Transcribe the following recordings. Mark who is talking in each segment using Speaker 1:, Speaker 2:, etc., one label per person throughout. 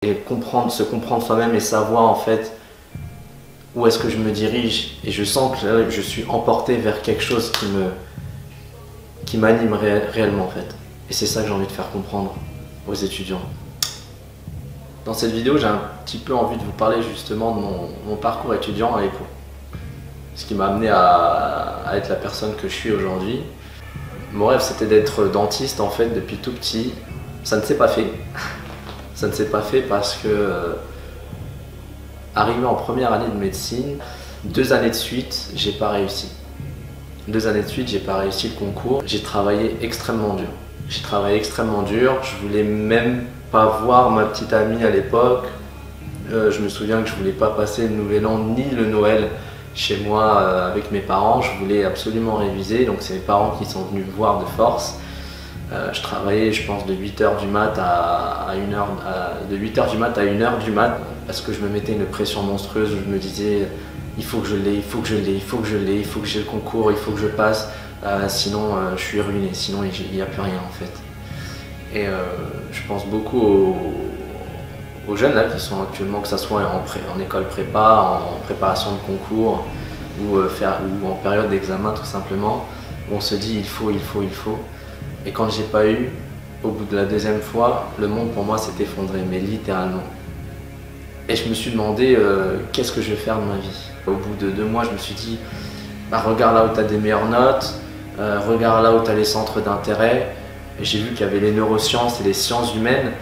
Speaker 1: Et se comprendre soi-même et savoir en fait où est-ce que je me dirige. Et je sens que là, je suis emporté vers quelque chose qui m'anime réellement en fait. Et c'est ça que j'ai envie de faire comprendre aux étudiants. Dans cette vidéo, j'ai un petit peu envie de vous parler justement de mon parcours étudiant à l'EPO. Ce qui m'a amené à être la personne que je suis aujourd'hui. Mon rêve, c'était d'être dentiste en fait depuis tout petit. Ça ne s'est pas fait. Ça ne s'est pas fait parce que, arrivé en première année de médecine, 2 années de suite, j'ai pas réussi. 2 années de suite, j'ai pas réussi le concours. J'ai travaillé extrêmement dur. J'ai travaillé extrêmement dur. Je voulais même pas voir ma petite amie à l'époque. Je me souviens que je voulais pas passer le Nouvel An ni le Noël chez moi avec mes parents. Je voulais absolument réviser. Donc c'est mes parents qui sont venus me voir de force. Je travaillais, je pense, de 8h du mat à 1h, de 8h du mat à 1h du mat, parce que je me mettais une pression monstrueuse où je me disais il faut que je l'ai, il faut que je l'ai, il faut que je l'ai, il faut que j'ai le concours, il faut que je passe, sinon je suis ruiné, sinon il n'y a plus rien en fait. Et je pense beaucoup aux jeunes là qui sont actuellement, que ce soit en école prépa, en préparation de concours ou en période d'examen tout simplement, où on se dit il faut. Et quand j'ai pas eu, au bout de la 2e fois, le monde pour moi s'est effondré, mais littéralement. Et je me suis demandé qu'est-ce que je vais faire de ma vie. Au bout de 2 mois, je me suis dit, bah, regarde là où tu as des meilleures notes, regarde là où tu as les centres d'intérêt. Et j'ai vu qu'il y avait les neurosciences et les sciences humaines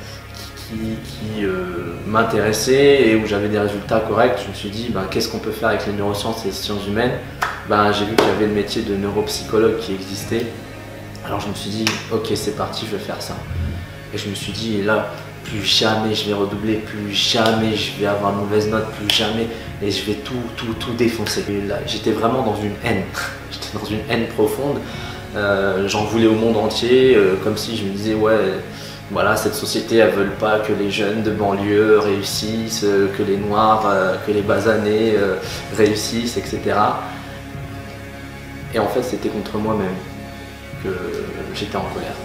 Speaker 1: qui m'intéressaient et où j'avais des résultats corrects. Je me suis dit, bah, qu'est-ce qu'on peut faire avec les neurosciences et les sciences humaines? Bah, j'ai vu qu'il y avait le métier de neuropsychologue qui existait. Alors je me suis dit, ok, c'est parti, je vais faire ça. Et je me suis dit, et là, plus jamais je vais redoubler, plus jamais je vais avoir de mauvaises notes, plus jamais, et je vais tout défoncer. Et là, j'étais vraiment dans une haine, j'étais dans une haine profonde. J'en voulais au monde entier, comme si je me disais, ouais, voilà, cette société, elle ne veut pas que les jeunes de banlieue réussissent, que les noirs, que les basanés réussissent, etc. Et en fait, c'était contre moi-même que j'étais en colère.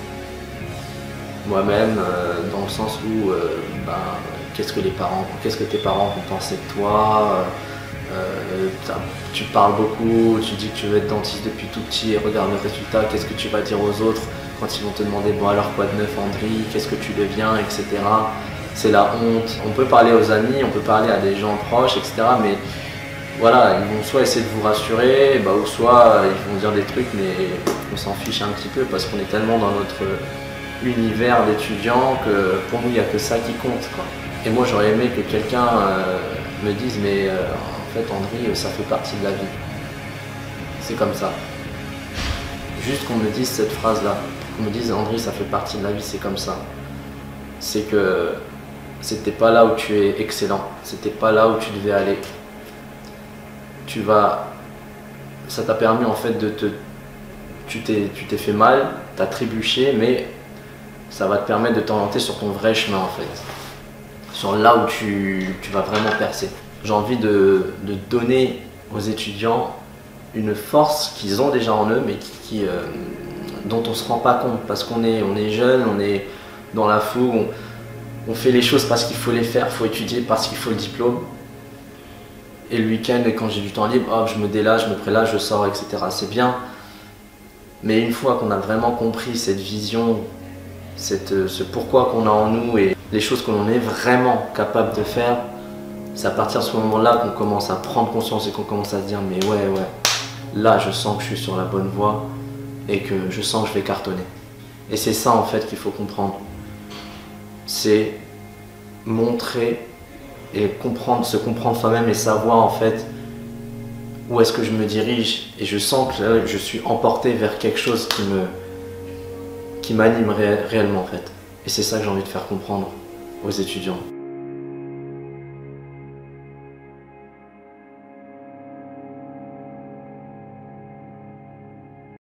Speaker 1: Moi-même, dans le sens où qu'est-ce que tes parents vont penser de toi, tu parles beaucoup, tu dis que tu veux être dentiste depuis tout petit et regarde le résultat, qu'est-ce que tu vas dire aux autres quand ils vont te demander bon alors quoi de neuf Andri, qu'est-ce que tu deviens, etc. C'est la honte. On peut parler aux amis, on peut parler à des gens proches, etc. Mais voilà, ils vont soit essayer de vous rassurer, ou soit ils vont dire des trucs, mais on s'en fiche un petit peu parce qu'on est tellement dans notre univers d'étudiants que pour nous, il n'y a que ça qui compte, quoi. Et moi, j'aurais aimé que quelqu'un me dise, mais en fait, Andri, ça fait partie de la vie. C'est comme ça. Juste qu'on me dise cette phrase-là, qu'on me dise, Andri, ça fait partie de la vie, c'est comme ça. C'est que c'était pas là où tu es excellent, c'était pas là où tu devais aller. Ça t'a permis en fait tu t'es fait mal, t'as trébuché, mais ça va te permettre de t'orienter sur ton vrai chemin en fait, sur là où tu vas vraiment percer. J'ai envie de donner aux étudiants une force qu'ils ont déjà en eux, mais dont on ne se rend pas compte, parce qu'on est jeune, on est dans la fougue, on fait les choses parce qu'il faut les faire, il faut étudier parce qu'il faut le diplôme. Et le week-end, quand j'ai du temps libre, hop, je me délâche, je me prélâche, je sors, etc. C'est bien. Mais une fois qu'on a vraiment compris cette vision, ce pourquoi qu'on a en nous et les choses que l'on est vraiment capable de faire, c'est à partir de ce moment-là qu'on commence à prendre conscience et qu'on commence à se dire mais ouais, là je sens que je suis sur la bonne voie et que je sens que je vais cartonner. Et c'est ça en fait qu'il faut comprendre. C'est montrer et se comprendre soi-même et savoir en fait où est-ce que je me dirige. Et je sens que là, je suis emporté vers quelque chose qui m'anime réellement en fait. Et c'est ça que j'ai envie de faire comprendre aux étudiants.